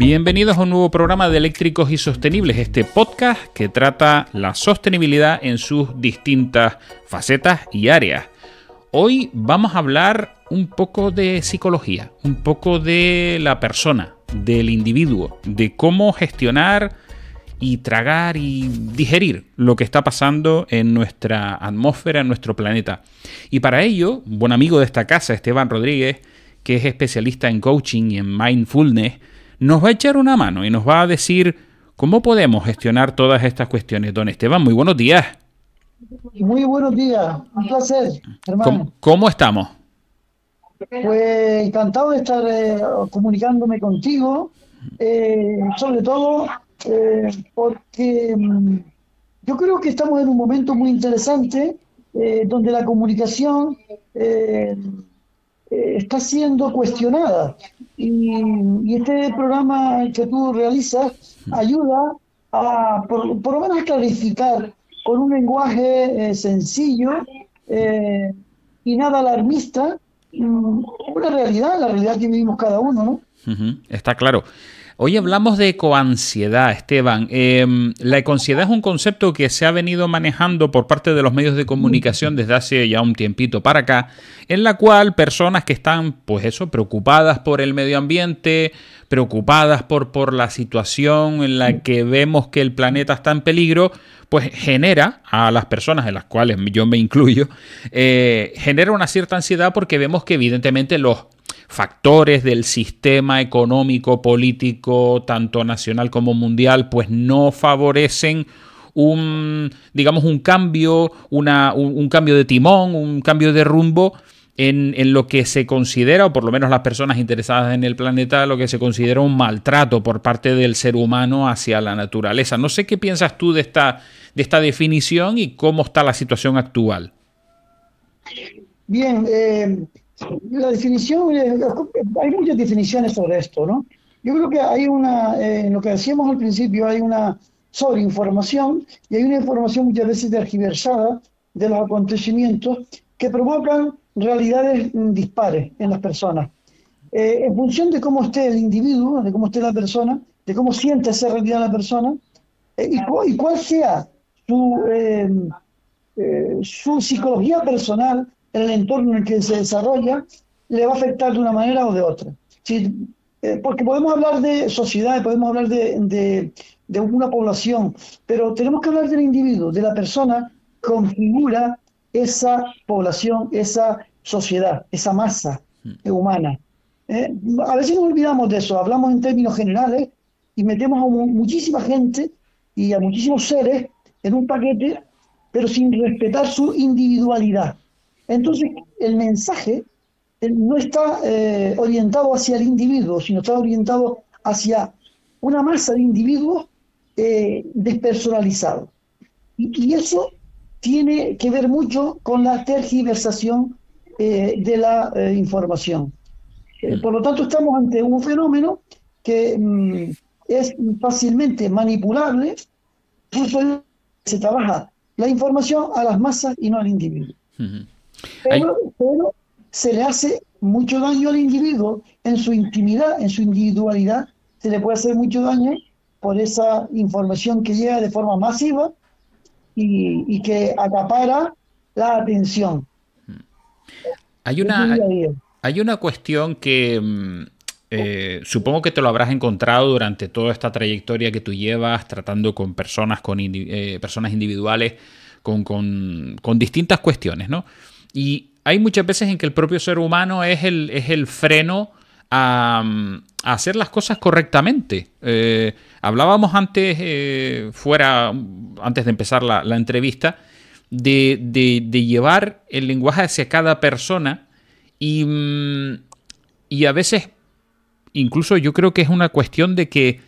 Bienvenidos a un nuevo programa de Eléctricos y Sostenibles, este podcast que trata la sostenibilidad en sus distintas facetas y áreas. Hoy vamos a hablar un poco de psicología, un poco de la persona, del individuo, de cómo gestionar y tragar y digerir lo que está pasando en nuestra atmósfera, en nuestro planeta. Y para ello, un buen amigo de esta casa, Esteban Rodríguez, que es especialista en coaching y en mindfulness, nos va a echar una mano y nos va a decir cómo podemos gestionar todas estas cuestiones. Don Esteban, muy buenos días. Muy buenos días, un placer, hermano. ¿Cómo estamos? Pues encantado de estar comunicándome contigo, sobre todo porque yo creo que estamos en un momento muy interesante donde la comunicación está siendo cuestionada y este programa que tú realizas ayuda a por lo menos a clarificar con un lenguaje sencillo y nada alarmista una realidad, la realidad que vivimos cada uno, ¿no? Está claro. Hoy hablamos de ecoansiedad, Esteban. La ecoansiedad es un concepto que se ha venido manejando por parte de los medios de comunicación desde hace ya un tiempito para acá, en la cual personas que están, pues eso, preocupadas por el medio ambiente, preocupadas por la situación en la que vemos que el planeta está en peligro, pues genera a las personas, en las cuales yo me incluyo, genera una cierta ansiedad porque vemos que evidentemente los factores del sistema económico, político, tanto nacional como mundial, pues no favorecen un cambio, un cambio de timón, un cambio de rumbo en lo que se considera, o por lo menos las personas interesadas en el planeta, lo que se considera un maltrato por parte del ser humano hacia la naturaleza. No sé qué piensas tú de esta definición y cómo está la situación actual. Bien, la definición, hay muchas definiciones sobre esto, ¿no? Yo creo que hay en lo que decíamos al principio, hay una sobreinformación y hay una información muchas veces tergiversada de los acontecimientos que provocan realidades dispares en las personas. En función de cómo esté el individuo, de cómo esté la persona, de cómo siente esa realidad la persona, y cuál sea su psicología personal en el entorno en el que se desarrolla, le va a afectar de una manera o de otra. Sí, porque podemos hablar de sociedad, podemos hablar de una población, pero tenemos que hablar del individuo, de la persona que configura esa población, esa sociedad, esa masa humana. A veces nos olvidamos de eso, hablamos en términos generales y metemos a muchísima gente y a muchísimos seres en un paquete, pero sin respetar su individualidad. Entonces, el mensaje no está orientado hacia el individuo, sino está orientado hacia una masa de individuos despersonalizados. Y eso tiene que ver mucho con la tergiversación de la información. Por lo tanto, estamos ante un fenómeno que es fácilmente manipulable, se trabaja la información a las masas y no al individuo. Pero se le hace mucho daño al individuo en su intimidad, en su individualidad, se le puede hacer mucho daño por esa información que llega de forma masiva y que acapara la atención. Hay una cuestión que supongo que te lo habrás encontrado durante toda esta trayectoria que tú llevas tratando con personas, personas individuales, con distintas cuestiones, ¿no? Y hay muchas veces en que el propio ser humano es el freno a hacer las cosas correctamente. Hablábamos antes, antes de empezar la entrevista, de llevar el lenguaje hacia cada persona y a veces, incluso yo creo que es una cuestión de que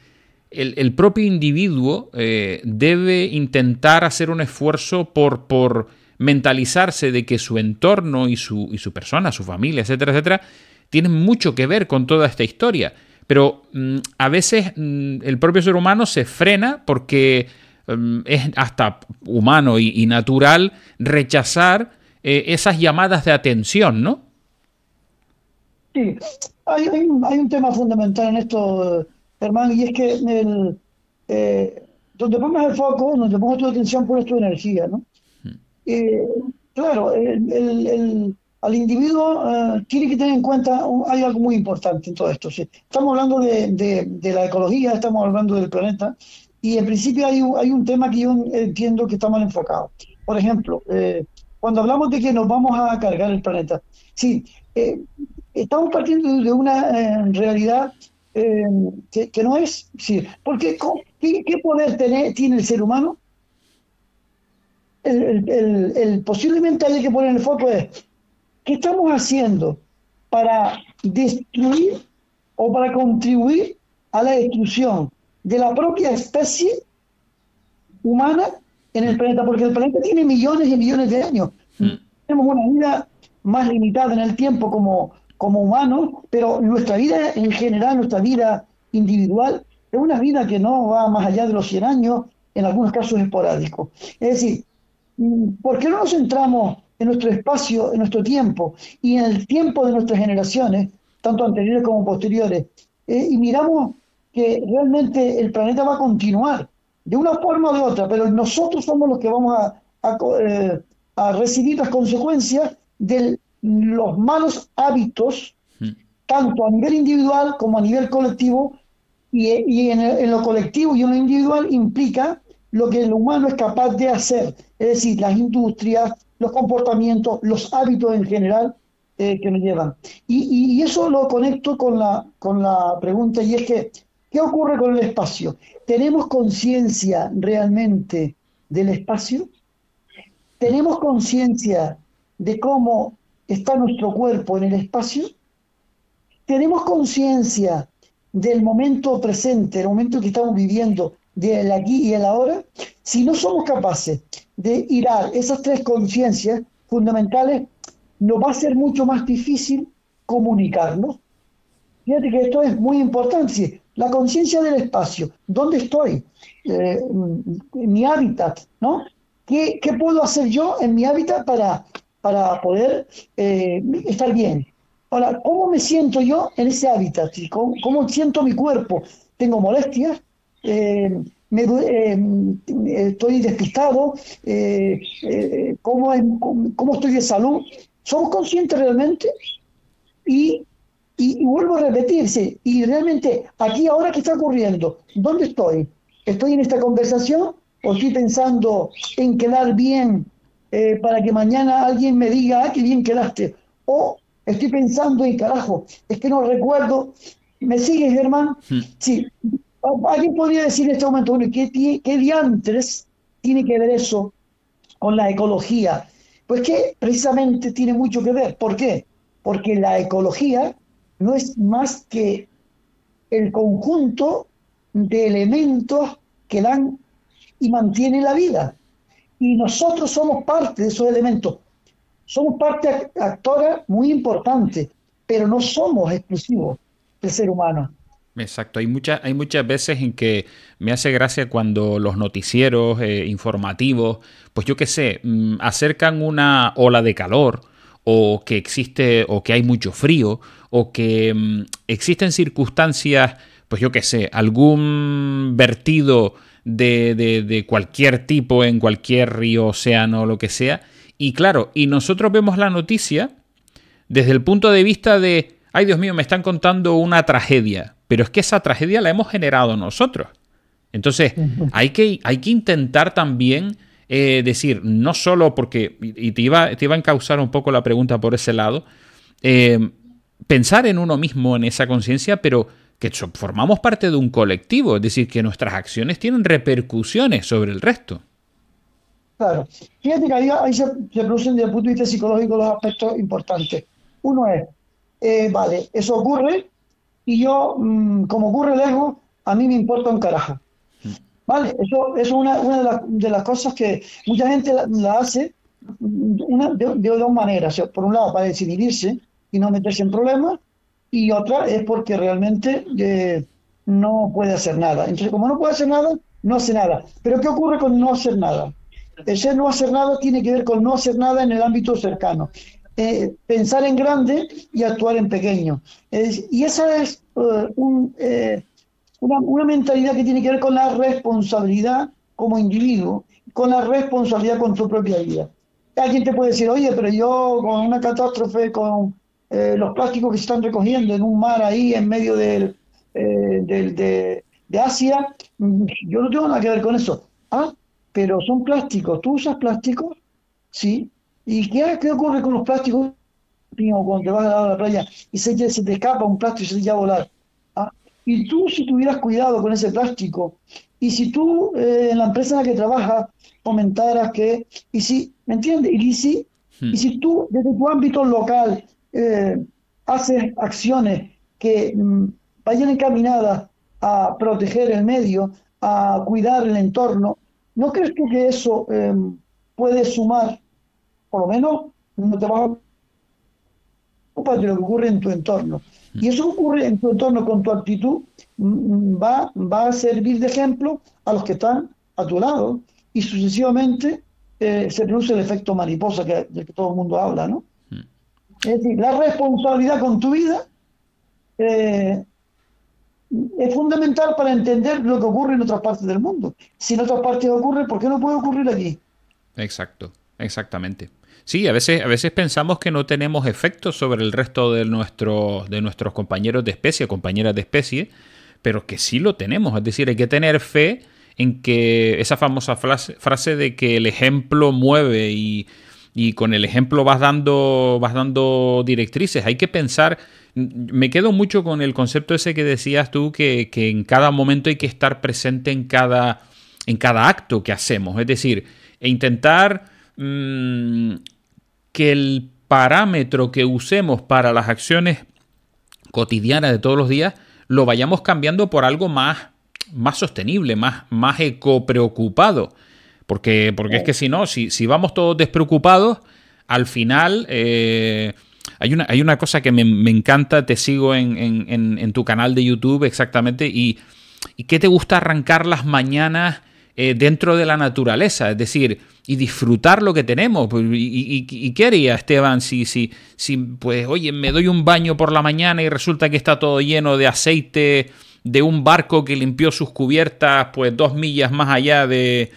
el propio individuo debe intentar hacer un esfuerzo por mentalizarse de que su entorno y su persona, su familia, etcétera, etcétera, tienen mucho que ver con toda esta historia. Pero a veces el propio ser humano se frena porque es hasta humano y natural rechazar esas llamadas de atención, ¿no? Sí, hay un tema fundamental en esto, Germán, y es que donde pongas el foco, donde pongas tu atención, pones tu energía, ¿no? Eh, claro, al individuo tiene que tener en cuenta, hay algo muy importante en todo esto. ¿Sí? Estamos hablando de la ecología, estamos hablando del planeta, y en principio hay un tema que yo entiendo que está mal enfocado. Por ejemplo, cuando hablamos de que nos vamos a cargar el planeta, sí, estamos partiendo de una realidad eh, que no es, sí, porque ¿qué poder tiene el ser humano? Posiblemente hay que poner el foco es ¿qué estamos haciendo para destruir o para contribuir a la destrucción de la propia especie humana en el planeta? Porque el planeta tiene millones y millones de años. Tenemos una vida más limitada en el tiempo como humanos, pero nuestra vida en general, nuestra vida individual, es una vida que no va más allá de los 100 años, en algunos casos esporádicos. Es decir, ¿por qué no nos centramos en nuestro espacio, en nuestro tiempo y en el tiempo de nuestras generaciones, tanto anteriores como posteriores, y miramos que realmente el planeta va a continuar de una forma o de otra, pero nosotros somos los que vamos a recibir las consecuencias de los malos hábitos, tanto a nivel individual como a nivel colectivo, y en lo colectivo y en lo individual implica lo que el humano es capaz de hacer, es decir, las industrias, los comportamientos, los hábitos en general que nos llevan. Y eso lo conecto con la pregunta, y es que, ¿qué ocurre con el espacio? ¿Tenemos conciencia realmente del espacio? ¿Tenemos conciencia de cómo está nuestro cuerpo en el espacio? ¿Tenemos conciencia del momento presente, el momento que estamos viviendo, del aquí y el ahora? Si no somos capaces de hilar esas tres conciencias fundamentales, nos va a ser mucho más difícil comunicarnos. Fíjate que esto es muy importante. La conciencia del espacio, ¿dónde estoy? Mi hábitat, ¿no? ¿Qué puedo hacer yo en mi hábitat para poder estar bien? Ahora, ¿cómo me siento yo en ese hábitat? ¿Cómo siento mi cuerpo? ¿Tengo molestias? ¿Estoy despistado? ¿Cómo estoy de salud? ¿Somos conscientes realmente? Y vuelvo a repetirse, y realmente, aquí ahora, ¿qué está ocurriendo? ¿Dónde estoy? ¿Estoy en esta conversación o estoy pensando en quedar bien para que mañana alguien me diga, qué bien quedaste? O estoy pensando en, carajo, es que no recuerdo. ¿Me sigues, Germán? Sí. ¿Alguien podría decir en este momento, bueno, qué diantres tiene que ver eso con la ecología? Pues que precisamente tiene mucho que ver. ¿Por qué? Porque la ecología no es más que el conjunto de elementos que dan y mantienen la vida. Y nosotros somos parte de esos elementos. Somos parte actora muy importante, pero no somos exclusivos del ser humano. Exacto, hay muchas veces en que me hace gracia cuando los noticieros informativos, pues yo qué sé, acercan una ola de calor o que existe o que hay mucho frío o que existen circunstancias, pues yo qué sé, algún vertido de cualquier tipo en cualquier río, océano o lo que sea. Y claro, y nosotros vemos la noticia desde el punto de vista de, ay Dios mío, me están contando una tragedia, pero es que esa tragedia la hemos generado nosotros. Entonces, hay que intentar también decir, no solo porque, y te iba a encauzar un poco la pregunta por ese lado, pensar en uno mismo, en esa conciencia, pero que formamos parte de un colectivo, es decir, que nuestras acciones tienen repercusiones sobre el resto. Claro. Fíjate que ahí se producen desde el punto de vista psicológico los aspectos importantes. Uno es, vale, eso ocurre y yo, como ocurre lejos, a mí me importa un carajo. Vale, eso es una de las cosas que mucha gente la hace de dos maneras. O sea, por un lado, para desinhibirse y no meterse en problemas, y otra es porque realmente no puede hacer nada. Entonces, como no puede hacer nada, no hace nada. Pero ¿qué ocurre con no hacer nada? Ese no hacer nada tiene que ver con no hacer nada en el ámbito cercano. Pensar en grande y actuar en pequeño. Y esa es una mentalidad que tiene que ver con la responsabilidad como individuo, con la responsabilidad con tu propia vida. Alguien te puede decir, oye, pero yo con una catástrofe, con los plásticos que se están recogiendo en un mar ahí en medio de Asia, yo no tengo nada que ver con eso. Ah, pero son plásticos. ¿Tú usas plásticos? Sí. ¿Y qué ocurre con los plásticos? Cuando te vas al lado de la playa y se te escapa un plástico y se te echa a volar. ¿Ah? Y tú, si tuvieras cuidado con ese plástico, y si tú en la empresa en la que trabajas comentaras que, y si, ¿me entiendes? Y Mm. si tú desde tu ámbito local haces acciones que vayan encaminadas a proteger el medio, a cuidar el entorno, ¿no crees tú que eso puede sumar, por lo menos, no te vas a de lo que ocurre en tu entorno? Y eso ocurre en tu entorno con tu actitud, va a servir de ejemplo a los que están a tu lado y sucesivamente se produce el efecto mariposa del que todo el mundo habla, ¿no? Es decir, la responsabilidad con tu vida eh, es fundamental para entender lo que ocurre en otras partes del mundo. Si en otras partes ocurre, ¿por qué no puede ocurrir aquí? Exacto, exactamente. Sí, a veces pensamos que no tenemos efectos sobre el resto de nuestros compañeros de especie, compañeras de especie, pero que sí lo tenemos. Es decir, hay que tener fe en que esa famosa frase de que el ejemplo mueve y con el ejemplo vas dando directrices. Hay que pensar, me quedo mucho con el concepto ese que decías tú, que en cada momento hay que estar presente en cada acto que hacemos. Es decir, intentar que el parámetro que usemos para las acciones cotidianas de todos los días lo vayamos cambiando por algo más sostenible, más ecopreocupado. Porque es que si no, si vamos todos despreocupados, al final hay una cosa que me encanta, te sigo en tu canal de YouTube exactamente, y que te gusta arrancar las mañanas dentro de la naturaleza, es decir, y disfrutar lo que tenemos. ¿Y qué haría, Esteban, si, pues, oye, me doy un baño por la mañana y resulta que está todo lleno de aceite de un barco que limpió sus cubiertas, pues 2 millas más allá de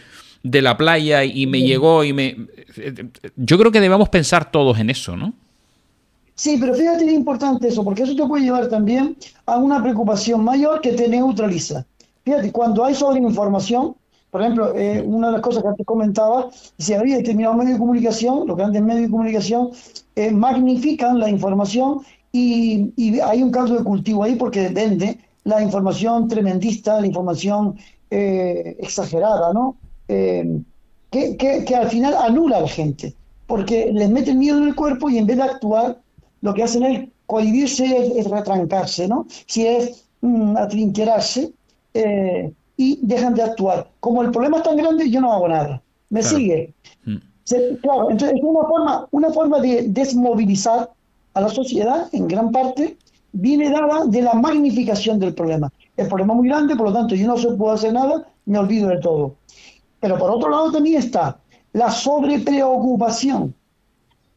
la playa y me llegó y me... Yo creo que debemos pensar todos en eso, ¿no? Sí, pero fíjate que es importante eso, porque eso te puede llevar también a una preocupación mayor que te neutraliza. Fíjate, cuando hay sobreinformación, por ejemplo, una de las cosas que antes comentaba, si había determinados medios de comunicación, los grandes medios de comunicación magnifican la información y hay un caldo de cultivo ahí porque vende la información tremendista, la información exagerada, ¿no? Que al final anula a la gente, porque les meten miedo en el cuerpo y en vez de actuar, lo que hacen es cohibirse, es retrancarse, ¿no? Si es atrincherarse y dejan de actuar. Como el problema es tan grande, yo no hago nada. ¿Me Claro. sigue? Mm. Claro, entonces es una forma de desmovilizar a la sociedad, en gran parte, viene dada de la magnificación del problema. El problema es muy grande, por lo tanto, yo no se puedo hacer nada, me olvido de todo. Pero por otro lado también está la sobrepreocupación.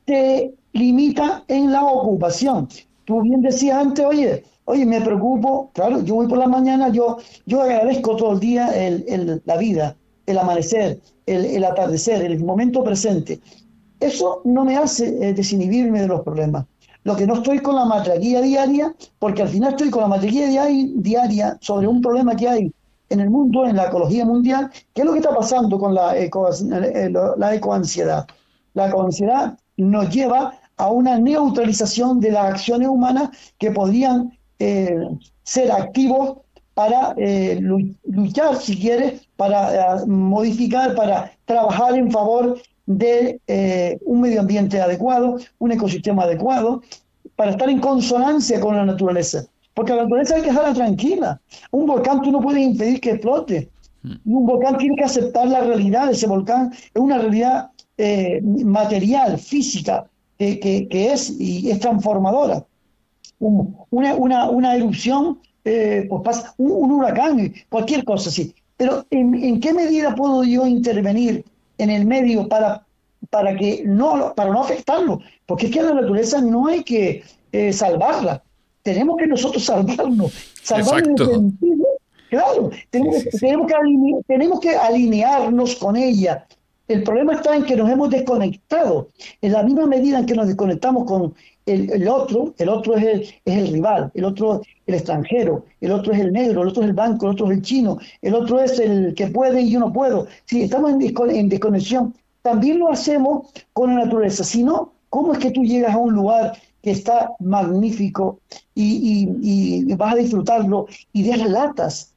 Te limita en la ocupación. Tú bien decías antes, oye, me preocupo, claro, yo voy por la mañana, yo agradezco todo el día la vida, el amanecer, el atardecer, el momento presente. Eso no me hace desinhibirme de los problemas. Lo que no estoy con la matraquilla diaria, porque al final estoy con la matraquilla diaria sobre un problema que hay en el mundo, en la ecología mundial. ¿Qué es lo que está pasando con la ecoansiedad? La ecoansiedad nos lleva a una neutralización de las acciones humanas que podrían ser activos para luchar, si quieres, para modificar, para trabajar en favor de un medio ambiente adecuado, un ecosistema adecuado, para estar en consonancia con la naturaleza. Porque a la naturaleza hay que dejarla tranquila. Un volcán tú no puedes impedir que explote. Un volcán tiene que aceptar la realidad de ese volcán. Es una realidad material, física, que es y es transformadora. Una erupción, pues pasa, un huracán, cualquier cosa así. Pero ¿en qué medida puedo yo intervenir en el medio para no afectarlo? Porque es que a la naturaleza no hay que salvarla. Tenemos que nosotros salvarnos en el Exacto. sentido Claro, Sí, sí, sí. tenemos que alinearnos con ella. El problema está en que nos hemos desconectado. En la misma medida en que nos desconectamos con el otro es el rival, el otro el extranjero, el otro es el negro, el otro es el blanco, el otro es el chino, el otro es el que puede y yo no puedo. Si estamos en desconexión, también lo hacemos con la naturaleza. Si no, ¿cómo es que tú llegas a un lugar que está magnífico y vas a disfrutarlo y dejas latas?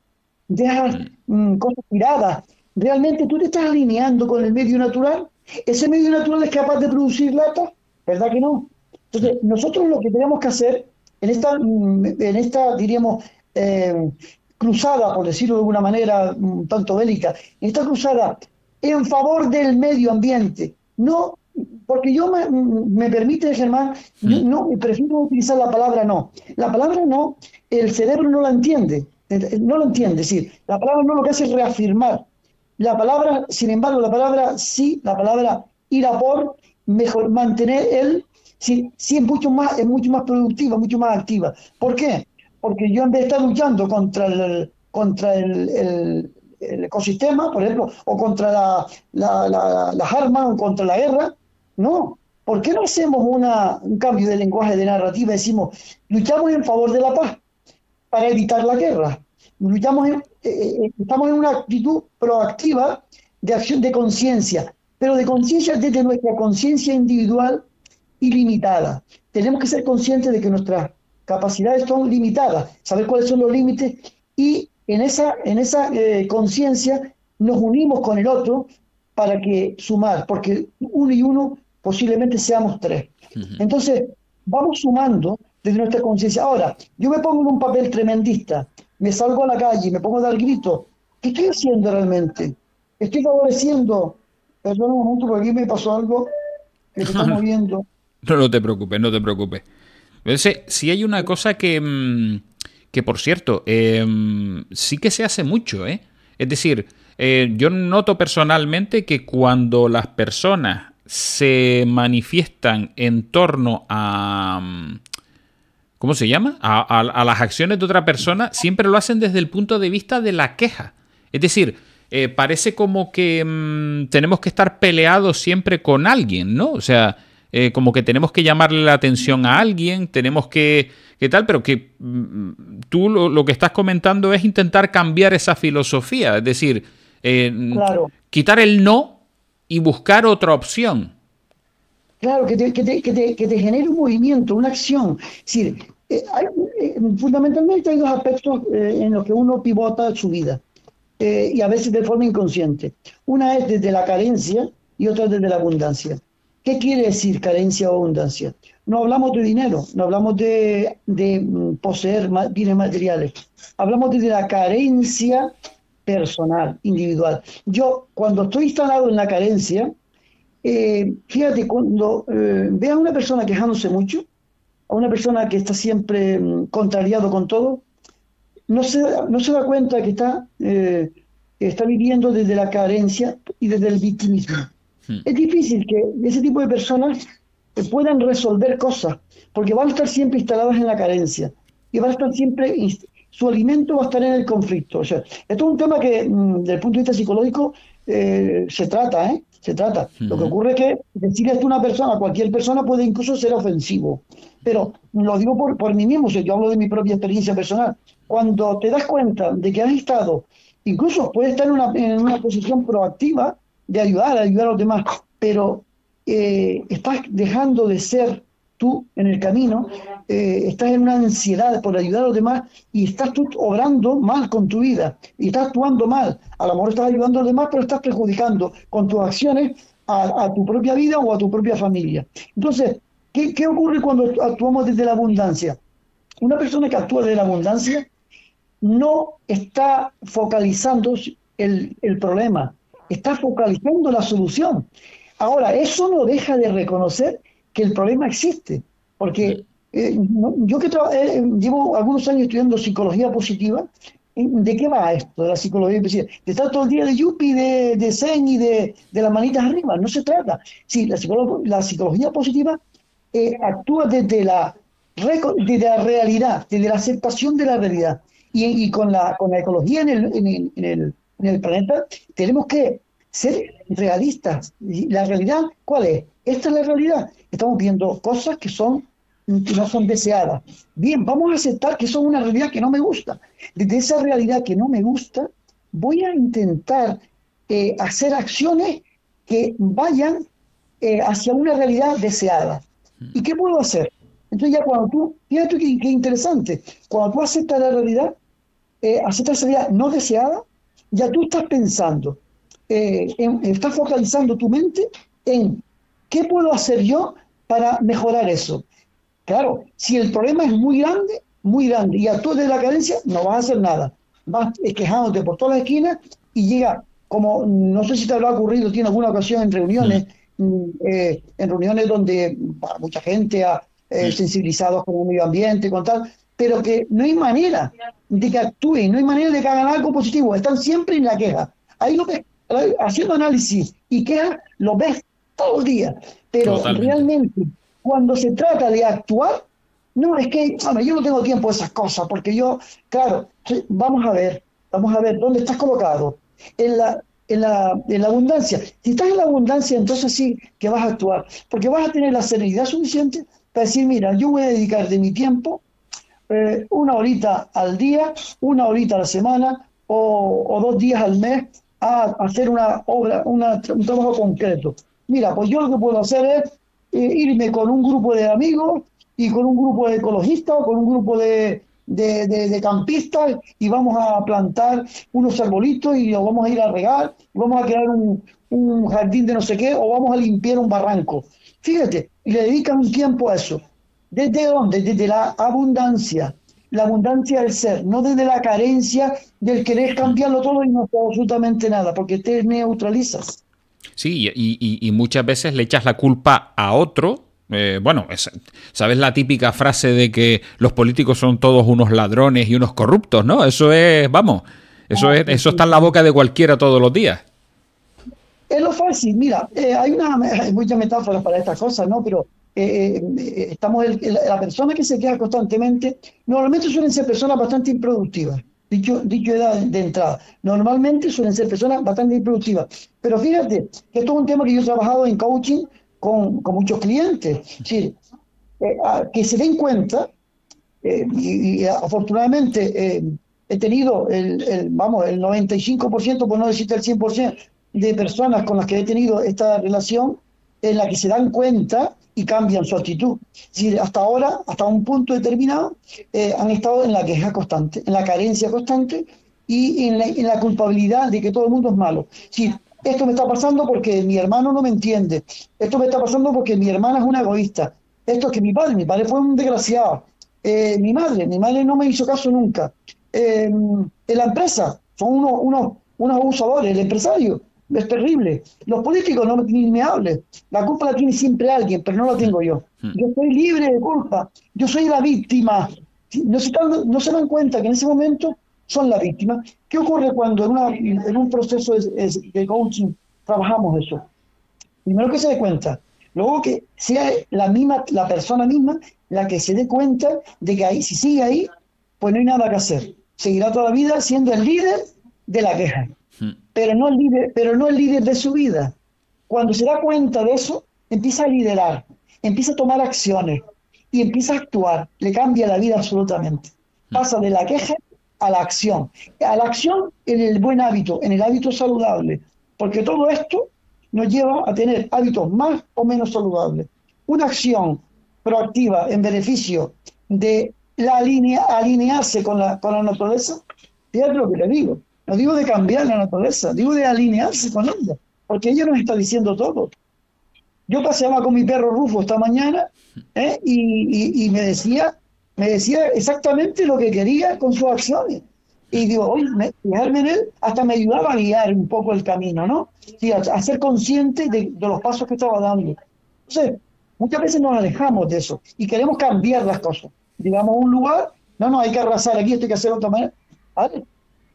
Dejas Mm, cosas tiradas? ¿Realmente tú te estás alineando con el medio natural? ¿Ese medio natural es capaz de producir lata? ¿Verdad que no? mm, Entonces, nosotros lo que tenemos que hacer en esta diríamos, cruzada, por decirlo de alguna manera un tanto bélica, en esta cruzada en favor del medio ambiente, no, porque me permite, Germán, mm. no, prefiero utilizar la palabra no. La palabra no, el cerebro no la entiende, no lo entiende, es decir, la palabra no lo que hace es reafirmar. La palabra, sin embargo, la palabra sí, la palabra ir a por, mejor, mantener el, sí, sí es mucho más productiva, mucho más activa. ¿Por qué? Porque yo en vez de estar luchando contra el ecosistema, por ejemplo, o contra las armas, o contra la guerra, no. ¿Por qué no hacemos un cambio de lenguaje, de narrativa? Decimos, luchamos en favor de la paz para evitar la guerra. Estamos en una actitud proactiva de acción de conciencia, pero de conciencia desde nuestra conciencia individual ilimitada. Tenemos que ser conscientes de que nuestras capacidades son limitadas, saber cuáles son los límites y en esa conciencia nos unimos con el otro para que sumar, porque uno y uno posiblemente seamos tres. Ujú. Entonces, vamos sumando desde nuestra conciencia. Ahora, yo me pongo en un papel tremendista, me salgo a la calle, me pongo a dar gritos. ¿Qué estoy haciendo realmente? Estoy favoreciendo. Perdón un momento, porque aquí me pasó algo que se está moviendo. No, no te preocupes, no te preocupes. Sí hay una cosa que por cierto, sí que se hace mucho, ¿eh? Es decir, yo noto personalmente que cuando las personas se manifiestan en torno a, ¿cómo se llama? A las acciones de otra persona, siempre lo hacen desde el punto de vista de la queja. Es decir, parece como que tenemos que estar peleados siempre con alguien, ¿no? O sea, como que tenemos que llamarle la atención a alguien, tenemos que tal, pero que tú lo que estás comentando es intentar cambiar esa filosofía, es decir, Claro, quitar el no y buscar otra opción. claro, que te genere un movimiento, una acción. Es decir, fundamentalmente hay dos aspectos en los que uno pivota su vida, y a veces de forma inconsciente. Una es desde la carencia y otra desde la abundancia. ¿Qué quiere decir carencia o abundancia? No hablamos de dinero, no hablamos de poseer bienes materiales, hablamos desde la carencia personal, individual. Yo, cuando estoy instalado en la carencia, fíjate, cuando ve a una persona quejándose mucho, a una persona que está siempre contrariado con todo, no se da cuenta que está viviendo desde la carencia y desde el victimismo. Es difícil que ese tipo de personas puedan resolver cosas, porque van a estar siempre instaladas en la carencia y van a estar siempre, su alimento va a estar en el conflicto. O sea, esto es un tema que, desde el punto de vista psicológico, se trata, ¿eh? Se trata. Lo que Ujú. ocurre es que decirle esto a una persona, a cualquier persona, puede incluso ser ofensivo. Pero lo digo por mí mismo, o sea, yo hablo de mi propia experiencia personal. Cuando te das cuenta de que has estado, incluso puedes estar en una posición proactiva de ayudar a los demás, pero estás dejando de ser tú en el camino, estás en una ansiedad por ayudar a los demás y estás tú obrando mal con tu vida y estás actuando mal. A lo mejor estás ayudando a los demás, pero estás perjudicando con tus acciones a tu propia vida o a tu propia familia. Entonces, ¿qué ocurre cuando actuamos desde la abundancia? Una persona que actúa desde la abundancia no está focalizando el problema, está focalizando la solución. Ahora, eso no deja de reconocer que el problema existe, porque yo llevo algunos años estudiando psicología positiva. ¿De qué va esto de la psicología positiva? De estar todo el día de yuppie, de zen y de las manitas arriba. No se trata. Sí, la psicología positiva actúa desde la realidad, desde la aceptación de la realidad. y con la ecología en el planeta, tenemos que ser realistas. ¿Y la realidad cuál es? Esta es la realidad. Estamos viendo cosas que no son deseadas. Bien, vamos a aceptar que eso es una realidad que no me gusta. Desde esa realidad que no me gusta, voy a intentar hacer acciones que vayan hacia una realidad deseada. ¿Y qué puedo hacer? Entonces ya cuando tú, fíjate qué interesante, cuando tú aceptas la realidad, aceptas la realidad no deseada, ya tú estás pensando, estás focalizando tu mente en qué puedo hacer yo para mejorar eso. Claro, si el problema es muy grande, y actúas de la carencia, no vas a hacer nada. Vas quejándote por todas las esquinas y llega, como no sé si te habrá ocurrido, tiene alguna ocasión en reuniones donde mucha gente ha sensibilizado con el medio ambiente, con tal, pero que no hay manera de que actúen, no hay manera de que hagan algo positivo, están siempre en la queja. Ahí lo ves, haciendo análisis y queja, lo ves todo el día, pero Totalmente. realmente cuando se trata de actuar, no, es que, hombre, yo no tengo tiempo de esas cosas, porque yo, claro, vamos a ver, ¿dónde estás colocado? En la abundancia. Si estás en la abundancia, entonces sí que vas a actuar, porque vas a tener la serenidad suficiente para decir, mira, yo voy a dedicar de mi tiempo una horita al día, una horita a la semana o 2 días al mes a hacer una obra, un trabajo concreto. Mira, pues yo lo que puedo hacer es irme con un grupo de amigos y con un grupo de ecologistas o con un grupo de campistas y vamos a plantar unos arbolitos y los vamos a ir a regar, y vamos a crear un jardín de no sé qué o vamos a limpiar un barranco. Fíjate, y le dedican un tiempo a eso. ¿Desde dónde? Desde la abundancia del ser, no desde la carencia del querer cambiarlo todo y no hacer absolutamente nada, porque te neutralizas. Sí, y muchas veces le echas la culpa a otro. Bueno, ¿sabes la típica frase de que los políticos son todos unos ladrones y unos corruptos, ¿no? Eso es, vamos, eso está en la boca de cualquiera todos los días. Es lo fácil, mira, hay muchas metáforas para estas cosas, ¿no? Pero la persona que se queja constantemente, normalmente suelen ser personas bastante improductivas, dicho de entrada. Normalmente suelen ser personas bastante improductivas. Pero fíjate que esto es un tema que yo he trabajado en coaching con muchos clientes. Es decir, que se den cuenta, y afortunadamente he tenido el 95%, por no decirte el 100%, de personas con las que he tenido esta relación en la que se dan cuenta y cambian su actitud. Es decir, hasta ahora, hasta un punto determinado, han estado en la queja constante, en la carencia constante y en la culpabilidad de que todo el mundo es malo. Es decir, esto me está pasando porque mi hermano no me entiende, esto me está pasando porque mi hermana es una egoísta, esto es que mi padre fue un desgraciado, mi madre no me hizo caso nunca, en la empresa son unos abusadores, el empresario es terrible, los políticos ni me hablen, la culpa la tiene siempre alguien, pero no la tengo yo. Yo soy libre de culpa, yo soy la víctima. No se dan cuenta que en ese momento son la víctima. ¿Qué ocurre cuando en un proceso de coaching trabajamos eso? Primero que se dé cuenta, luego que sea la persona misma la que se dé cuenta de que ahí, si sigue ahí, pues no hay nada que hacer. Seguirá toda la vida siendo el líder de la queja, pero no el líder de su vida. Cuando se da cuenta de eso, empieza a liderar, empieza a tomar acciones y empieza a actuar, le cambia la vida absolutamente. Pasa de la queja a la acción en el buen hábito, en el hábito saludable, porque todo esto nos lleva a tener hábitos más o menos saludables. Una acción proactiva en beneficio de alinearse con la naturaleza, fíjate lo que le digo. No digo de cambiar la naturaleza, digo de alinearse con ella, porque ella nos está diciendo todo. Yo paseaba con mi perro Rufo esta mañana y me decía exactamente lo que quería con sus acciones. Y digo, oye, fijarme en él hasta me ayudaba a guiar un poco el camino, ¿no? Sí, a ser consciente de los pasos que estaba dando. Entonces, muchas veces nos alejamos de eso y queremos cambiar las cosas. Digamos, un lugar, no, hay que arrasar aquí, esto hay que hacer de otra manera. ¿Vale?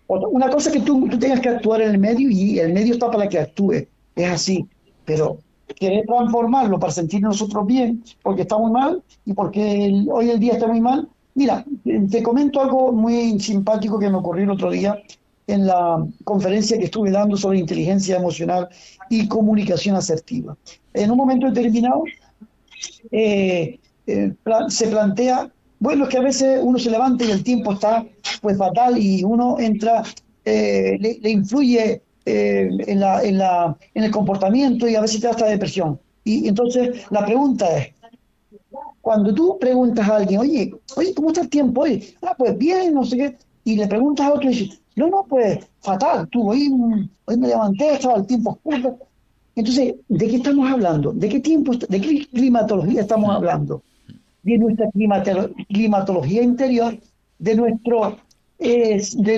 Una cosa es que tú tengas que actuar en el medio y el medio está para que actúe, es así, pero querer transformarlo para sentir nosotros bien, porque está muy mal y porque hoy el día está muy mal, Mira, te comento algo muy simpático que me ocurrió el otro día en la conferencia que estuve dando sobre inteligencia emocional y comunicación asertiva. En un momento determinado se plantea, bueno, es que a veces uno se levanta y el tiempo está pues fatal y uno entra, le influye en el comportamiento y a veces te da hasta depresión. Y entonces la pregunta es, cuando tú preguntas a alguien, oye, ¿cómo está el tiempo hoy? Ah, pues bien, no sé qué. Y le preguntas a otro y dice, no, pues fatal, hoy me levanté, estaba el tiempo oscuro. Entonces, ¿de qué estamos hablando? ¿De qué tiempo, de qué climatología estamos hablando? De nuestra climatología interior, de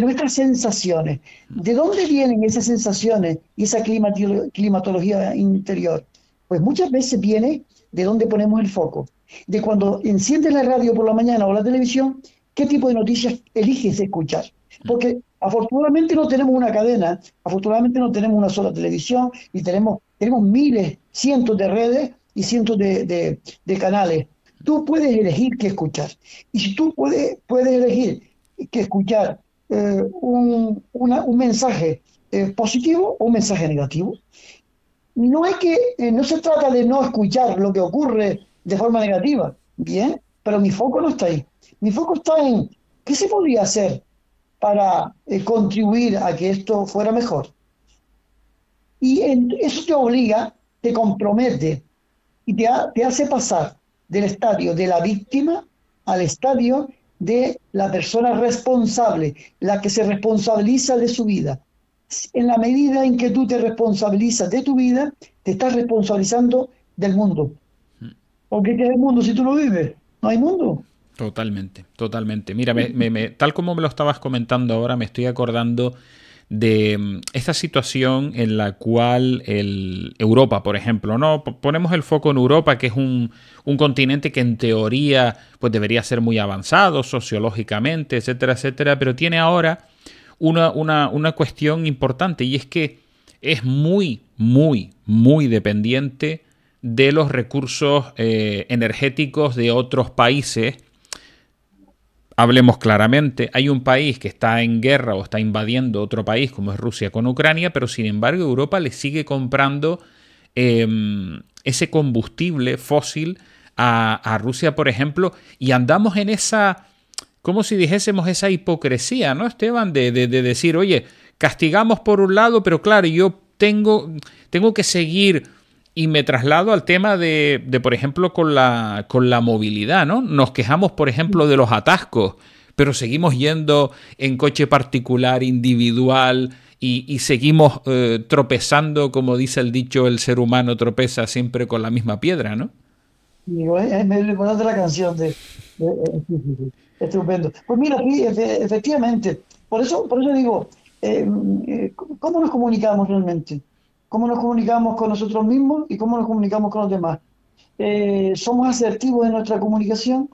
nuestras sensaciones. ¿De dónde vienen esas sensaciones y esa climatología interior? Pues muchas veces viene de dónde ponemos el foco. De cuando enciendes la radio por la mañana o la televisión, ¿qué tipo de noticias eliges escuchar? Porque afortunadamente no tenemos una cadena, afortunadamente no tenemos una sola televisión y tenemos miles, cientos de redes y cientos de canales. Tú puedes elegir qué escuchar. Y si tú puedes elegir qué escuchar un mensaje positivo o un mensaje negativo, no se trata de no escuchar lo que ocurre de forma negativa, bien, pero mi foco no está ahí. Mi foco está en qué se podría hacer para contribuir a que esto fuera mejor. Y eso te obliga, te compromete y te hace pasar del estadio de la víctima al estadio de la persona responsable, la que se responsabiliza de su vida. En la medida en que tú te responsabilizas de tu vida, te estás responsabilizando del mundo. Porque ¿qué es el mundo si tú no vives? No hay mundo. Totalmente, totalmente. Mira, tal como me lo estabas comentando ahora, me estoy acordando de esta situación en la cual Europa, por ejemplo, ¿no? Ponemos el foco en Europa, que es un continente que en teoría pues debería ser muy avanzado sociológicamente, etcétera, etcétera, pero tiene ahora una cuestión importante, y es que es muy, muy, muy dependiente de los recursos energéticos de otros países. Hablemos claramente, hay un país que está en guerra o está invadiendo otro país como es Rusia con Ucrania, pero sin embargo Europa le sigue comprando ese combustible fósil a Rusia, por ejemplo, y andamos en esa, como si dijésemos, esa hipocresía, ¿no, Esteban? De decir, oye, castigamos por un lado, pero claro, yo tengo que seguir. Y me traslado al tema de por ejemplo, con la movilidad, ¿no? Nos quejamos, por ejemplo, de los atascos, pero seguimos yendo en coche particular, individual, y seguimos tropezando, como dice el dicho, el ser humano tropeza siempre con la misma piedra, ¿no? Y me recordaste la canción sí. Estupendo. Pues mira, sí, efectivamente, por eso digo, ¿cómo nos comunicamos realmente? ¿Cómo nos comunicamos con nosotros mismos y cómo nos comunicamos con los demás? ¿Somos asertivos en nuestra comunicación?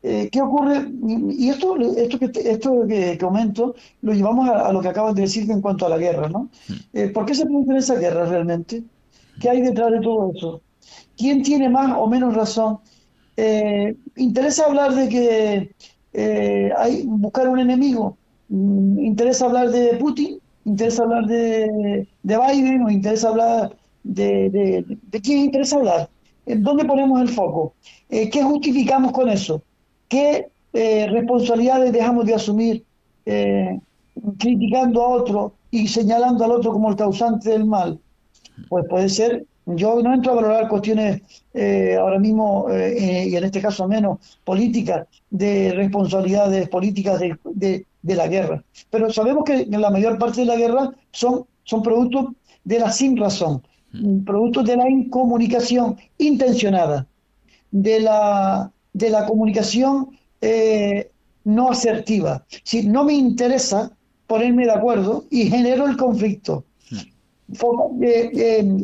¿Qué ocurre? Y esto que comento lo llevamos a lo que acabas de decir en cuanto a la guerra, ¿no? ¿Por qué se produce esa guerra realmente? ¿Qué hay detrás de todo eso? ¿Quién tiene más o menos razón? ¿Interesa hablar de que buscar un enemigo? ¿Interesa hablar de Putin? ¿Interesa hablar de Biden? ¿O interesa hablar de quién interesa hablar? ¿En dónde ponemos el foco? ¿Qué justificamos con eso? ¿Qué responsabilidades dejamos de asumir criticando a otro y señalando al otro como el causante del mal? Pues puede ser, yo no entro a valorar cuestiones ahora mismo, y en este caso menos, políticas, de responsabilidades políticas de la guerra. Pero sabemos que la mayor parte de la guerra son productos de la sinrazón, productos de la incomunicación intencionada, de la comunicación no asertiva. Si no me interesa ponerme de acuerdo y genero el conflicto.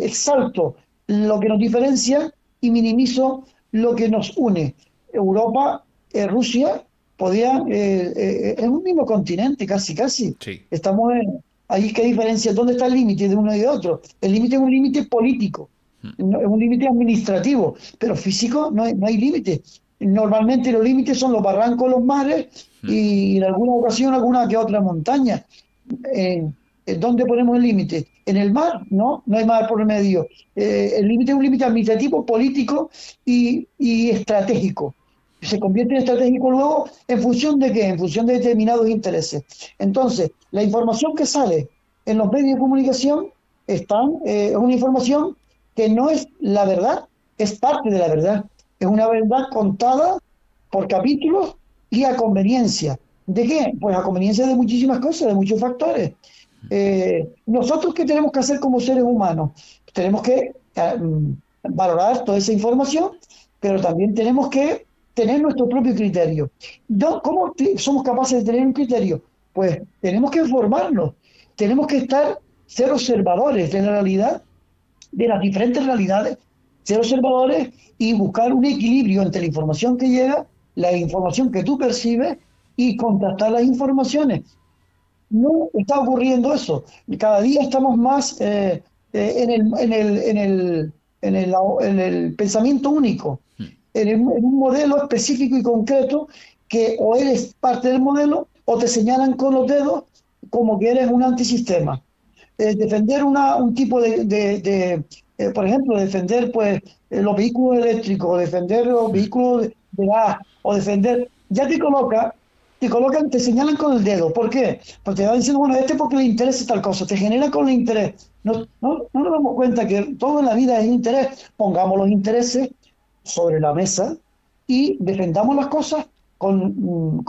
Exalto lo que nos diferencia y minimizo lo que nos une. Europa, Rusia, es un mismo continente, casi. Sí. Estamos ahí, ¿qué diferencia? ¿Dónde está el límite de uno y de otro? El límite es un límite político, es un límite administrativo, pero físico no hay límite. Normalmente los límites son los barrancos, los mares y en alguna ocasión alguna que otra montaña. ¿Dónde ponemos el límite? ¿En el mar? No, no hay mar por el medio. El límite es un límite administrativo, político y estratégico. Se convierte en estratégico luego en función de ¿qué? En función de determinados intereses. Entonces, la información que sale en los medios de comunicación es una información que no es la verdad, es parte de la verdad. Es una verdad contada por capítulos y a conveniencia. ¿De qué? Pues a conveniencia de muchísimas cosas, de muchos factores. ¿Nosotros qué tenemos que hacer como seres humanos? Tenemos que valorar toda esa información, pero también tenemos que tener nuestro propio criterio. ¿Cómo somos capaces de tener un criterio? Pues tenemos que informarnos, tenemos que ser observadores de la realidad, de las diferentes realidades, ser observadores y buscar un equilibrio entre la información que llega, la información que tú percibes y contrastar las informaciones. No está ocurriendo eso. Cada día estamos más en el pensamiento único, en un modelo específico y concreto que o eres parte del modelo o te señalan con los dedos como que eres un antisistema. Defender un tipo por ejemplo, defender pues los vehículos eléctricos, o defender los vehículos de gas, o defender, ya te señalan con el dedo. ¿Por qué? Porque te van diciendo, bueno, porque le interesa tal cosa, te genera con el interés. No nos damos cuenta que todo en la vida es interés. Pongamos los intereses sobre la mesa y defendamos las cosas con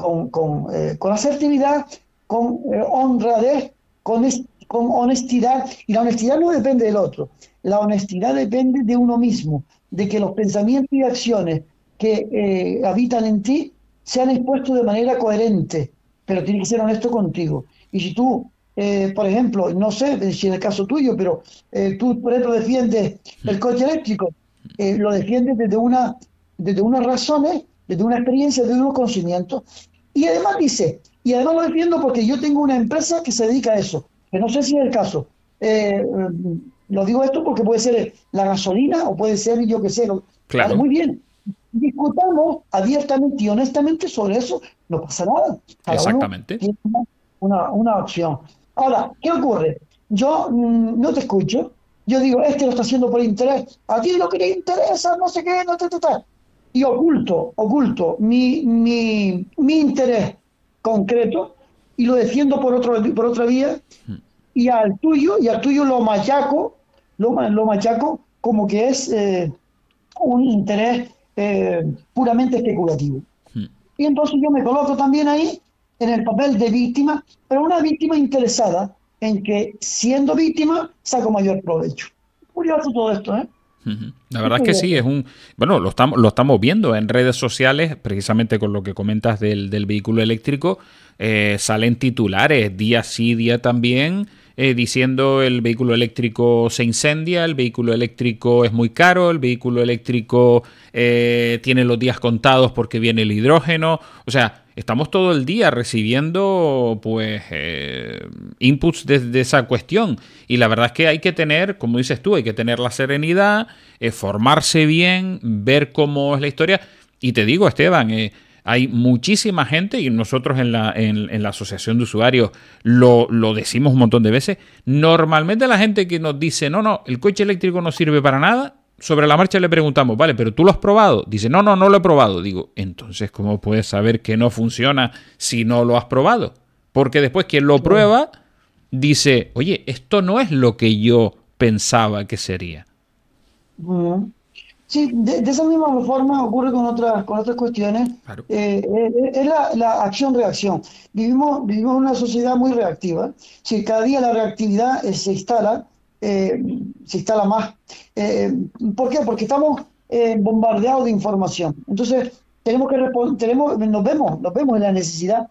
asertividad, con honradez, con honestidad. Y la honestidad no depende del otro. La honestidad depende de uno mismo, de que los pensamientos y acciones que habitan en ti sean expuestos de manera coherente, pero tiene que ser honesto contigo. Y si tú, por ejemplo, no sé si en el caso tuyo, pero tú, por ejemplo, defiendes el coche eléctrico, lo defiendes desde unas razones, desde una experiencia, desde unos conocimientos, y además lo defiendo porque yo tengo una empresa que se dedica a eso, que no sé si es el caso. Lo digo esto porque puede ser la gasolina o puede ser, yo qué sé, claro. Muy bien. Discutamos abiertamente y honestamente sobre eso, no pasa nada. Cada Exactamente. uno tiene una opción. Ahora, ¿qué ocurre? Yo no te escucho, yo digo, lo está haciendo por interés, a ti lo que te interesa, no sé qué, no te. Y oculto mi interés concreto y lo defiendo por otra vía, y al tuyo lo machaco como que es un interés puramente especulativo. Y entonces yo me coloco también ahí en el papel de víctima, pero una víctima interesada en que, siendo víctima, saco mayor provecho. Curioso todo esto, ¿eh? La verdad es que sí, bueno, lo estamos viendo en redes sociales, precisamente con lo que comentas del vehículo eléctrico. Salen titulares día sí, día también, diciendo el vehículo eléctrico se incendia, el vehículo eléctrico es muy caro, el vehículo eléctrico tiene los días contados porque viene el hidrógeno. O sea, estamos todo el día recibiendo pues inputs de esa cuestión, y la verdad es que hay que tener, como dices tú, hay que tener la serenidad, formarse bien, ver cómo es la historia. Y te digo, Esteban, hay muchísima gente, y nosotros en la Asociación de Usuarios lo decimos un montón de veces. Normalmente la gente que nos dice, no, el coche eléctrico no sirve para nada, sobre la marcha le preguntamos, vale, pero ¿tú lo has probado? Dice, no lo he probado. Digo, entonces, ¿cómo puedes saber que no funciona si no lo has probado? Porque después quien lo prueba dice, oye, esto no es lo que yo pensaba que sería. Sí, de esa misma forma ocurre con otras cuestiones. Claro. Es la acción-reacción. Vivimos en una sociedad muy reactiva. Si cada día la reactividad se instala más. ¿Por qué? Porque estamos bombardeados de información. Entonces, tenemos que responder, nos vemos en la necesidad,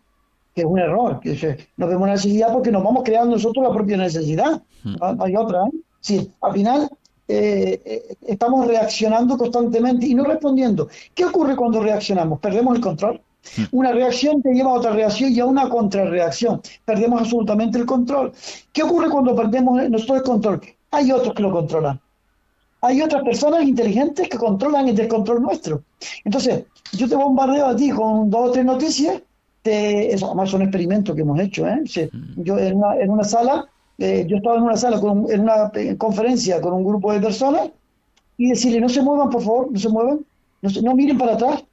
que es un error. Nos vemos en la necesidad porque nos vamos creando nosotros la propia necesidad. No hay otra, ¿eh? Sí, al final estamos reaccionando constantemente y no respondiendo. ¿Qué ocurre cuando reaccionamos? Perdemos el control. Una reacción te lleva a otra reacción y a una contrarreacción. Perdemos absolutamente el control. ¿Qué ocurre cuando perdemos nosotros el control? Hay otros que lo controlan. hay otras personas inteligentes que controlan el descontrol nuestro. Entonces, yo te bombardeo a ti con 2 o 3 noticias, eso además son experimentos que hemos hecho, ¿eh? Sí, yo en una sala, yo estaba en una sala, en una conferencia con un grupo de personas, y decirle, no se muevan, por favor, no se muevan, no miren para atrás,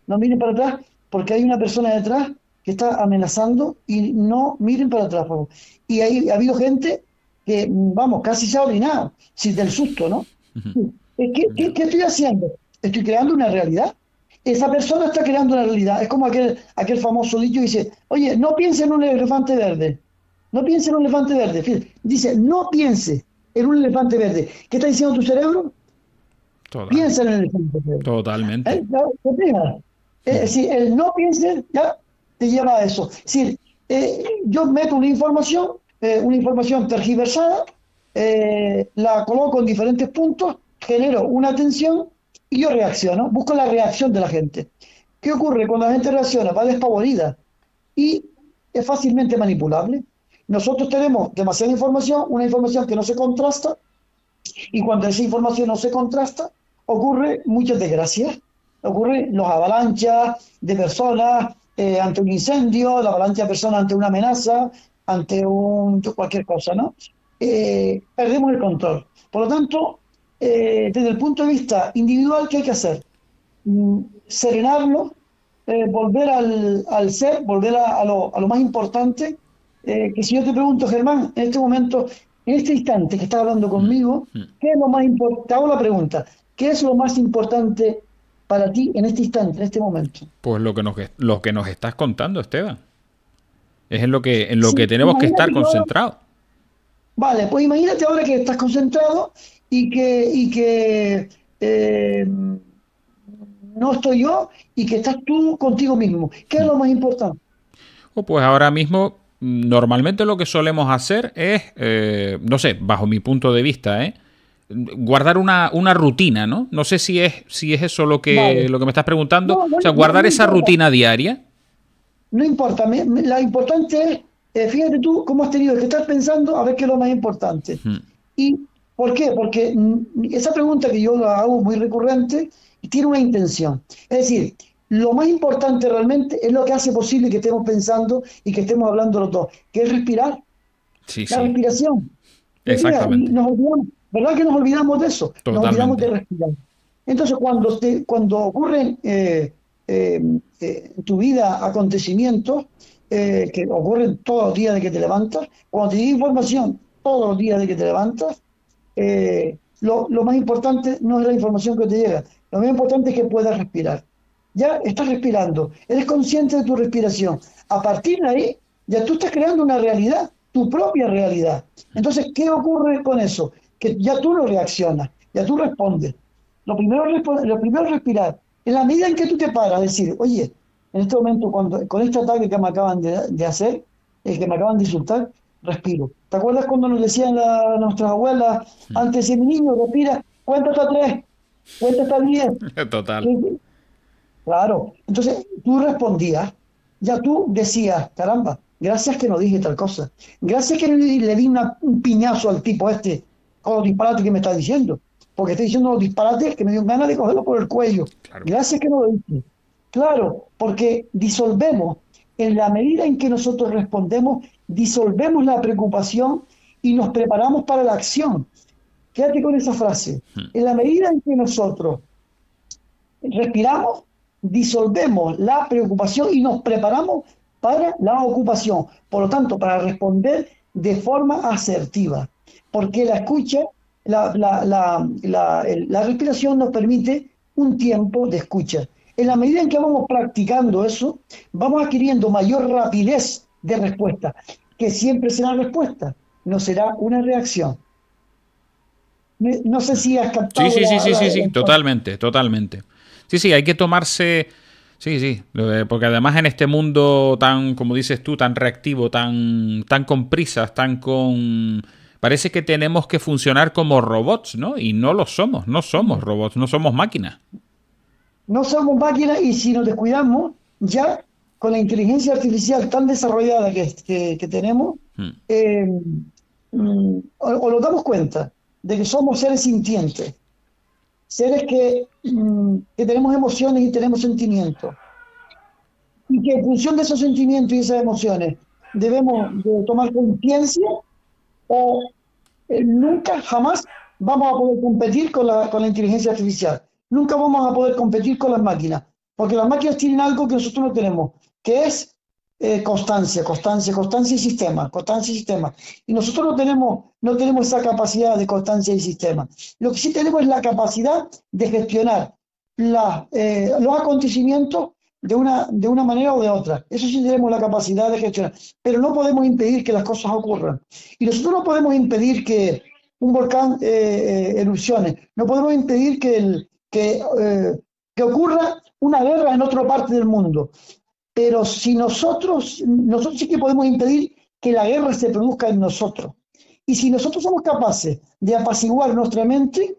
no miren para atrás, porque hay una persona detrás que está amenazando, y no miren para atrás, por favor. Y ahí ha habido gente que, vamos, casi se ha orinado, sí, del susto, ¿no? ¿Qué estoy haciendo? Estoy creando una realidad. Esa persona está creando una realidad. Es como aquel famoso dicho que dice, oye, no piense en un elefante verde. No piense en un elefante verde. Fíjate, dice, no piense en un elefante verde. ¿Qué está diciendo tu cerebro? Piensa en el elefante verde. Totalmente. Es decir, el no piense ya te lleva a eso. Es decir, yo meto una información tergiversada, la coloco en diferentes puntos, genero una tensión y yo reacciono, busco la reacción de la gente. ¿Qué ocurre cuando la gente reacciona? Va despavorida y es fácilmente manipulable. Nosotros tenemos demasiada información, una información que no se contrasta, y cuando esa información no se contrasta, ocurre muchas desgracias. Ocurren los avalanchas de personas ante un incendio, la avalancha de personas ante una amenaza, ante cualquier cosa, ¿no? Perdemos el control. Por lo tanto, desde el punto de vista individual, ¿qué hay que hacer? Serenarlo, volver al ser, volver a lo más importante. Que si yo te pregunto, Germán, en este momento, en este instante que estás hablando conmigo, ¿qué es lo más importante? Te hago la pregunta, ¿qué es lo más importante para ti en este instante, en este momento? Pues lo que nos estás contando, Esteban. Es en lo que tenemos que estar concentrados. Vale, pues imagínate ahora que estás concentrado y que no estoy yo y que estás tú contigo mismo. ¿Qué es lo más importante? Pues ahora mismo, normalmente lo que solemos hacer es, no sé, bajo mi punto de vista, guardar una rutina, ¿no? No sé si es eso lo que me estás preguntando. O sea, guardar esa rutina diaria. No importa, lo importante es, fíjate tú cómo has tenido que estar pensando a ver qué es lo más importante. ¿Y por qué? Porque esa pregunta que yo la hago muy recurrente tiene una intención. Es decir, lo más importante realmente es lo que hace posible que estemos pensando y que estemos hablando los dos, que es respirar. La respiración. Exactamente. Y nos olvidamos, ¿verdad que nos olvidamos de eso? Totalmente. Nos olvidamos de respirar. Entonces, cuando ocurren en tu vida acontecimientos que ocurren todos los días de que te levantas, cuando te llega información todos los días de que te levantas, lo más importante no es la información que te llega, lo más importante es que puedas respirar. Ya estás respirando, eres consciente de tu respiración. A partir de ahí, ya tú estás creando una realidad, tu propia realidad. Entonces, ¿qué ocurre con eso? Que ya tú lo reaccionas, ya tú respondes. Lo primero es respirar. En la medida en que tú te paras, decir, oye, en este momento, con este ataque que me acaban de hacer, que me acaban de insultar, respiro. ¿Te acuerdas cuando nos decían nuestras abuelas, antes de mi niño, respira, cuenta hasta 3, cuenta hasta 10? Total. Claro. Entonces, tú respondías, ya tú decías, caramba, gracias que no dije tal cosa. Gracias que le di un piñazo al tipo con los disparates que me está diciendo. Porque está diciendo los disparates que me dio ganas de cogerlo por el cuello. Claro. Gracias que no lo dije. Claro, porque disolvemos, en la medida en que nosotros respondemos, disolvemos la preocupación y nos preparamos para la acción. Quédate con esa frase. En la medida en que nosotros respiramos, disolvemos la preocupación y nos preparamos para la ocupación. Por lo tanto, para responder de forma asertiva. Porque la escucha, la respiración nos permite un tiempo de escucha. En la medida en que vamos practicando eso, vamos adquiriendo mayor rapidez de respuesta, que siempre será respuesta, no será una reacción. No sé si has captado. Sí, totalmente. Sí, hay que tomarse. Sí, porque además en este mundo tan, como dices tú, tan reactivo, tan con prisas, parece que tenemos que funcionar como robots, ¿no? Y no lo somos, no somos robots, no somos máquinas. No somos máquinas, y si nos descuidamos, ya con la inteligencia artificial tan desarrollada que tenemos, o nos damos cuenta de que somos seres sintientes, seres que tenemos emociones y tenemos sentimientos. Y que en función de esos sentimientos y esas emociones debemos de tomar conciencia o nunca, jamás vamos a poder competir con la inteligencia artificial. Nunca vamos a poder competir con las máquinas, porque las máquinas tienen algo que nosotros no tenemos, que es constancia, constancia, constancia y sistema, constancia y sistema. Y nosotros no tenemos esa capacidad de constancia y sistema. Lo que sí tenemos es la capacidad de gestionar los acontecimientos de una manera o de otra. Eso sí tenemos la capacidad de gestionar, pero no podemos impedir que las cosas ocurran. Y nosotros no podemos impedir que un volcán erupcione, no podemos impedir que ocurra una guerra en otra parte del mundo. Pero si nosotros sí que podemos impedir que la guerra se produzca en nosotros. Y si nosotros somos capaces de apaciguar nuestra mente,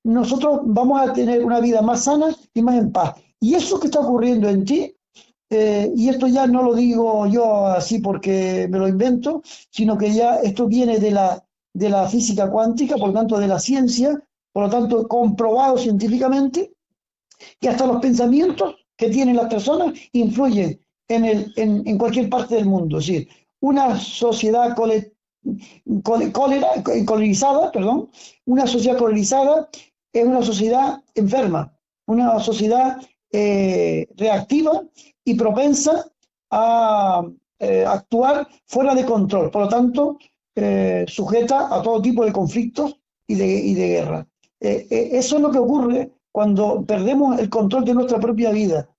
nosotros vamos a tener una vida más sana y más en paz. Y eso que está ocurriendo en ti, y esto ya no lo digo yo así porque me lo invento, sino que ya esto viene de la física cuántica, por lo tanto de la ciencia, por lo tanto comprobado científicamente, que hasta los pensamientos que tienen las personas influyen en cualquier parte del mundo. Es decir, una sociedad colerizada, perdón, una sociedad colerizada es una sociedad enferma, una sociedad reactiva y propensa a actuar fuera de control, por lo tanto, sujeta a todo tipo de conflictos y de guerra. Eso es lo que ocurre cuando perdemos el control de nuestra propia vida.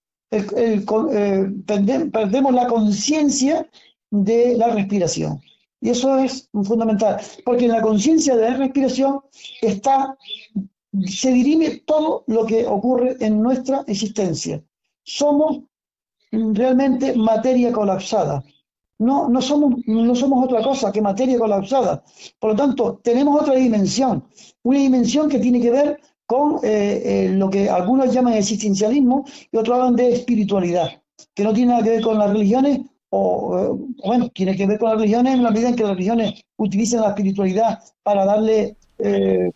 Perdemos la conciencia de la respiración. Y eso es fundamental, porque en la conciencia de la respiración se dirime todo lo que ocurre en nuestra existencia. Somos realmente materia colapsada. No somos otra cosa que materia colapsada. Por lo tanto, tenemos otra dimensión, una dimensión que tiene que ver con lo que algunos llaman existencialismo y otros hablan de espiritualidad, que no tiene nada que ver con las religiones, bueno, tiene que ver con las religiones en la medida en que las religiones utilizan la espiritualidad para darle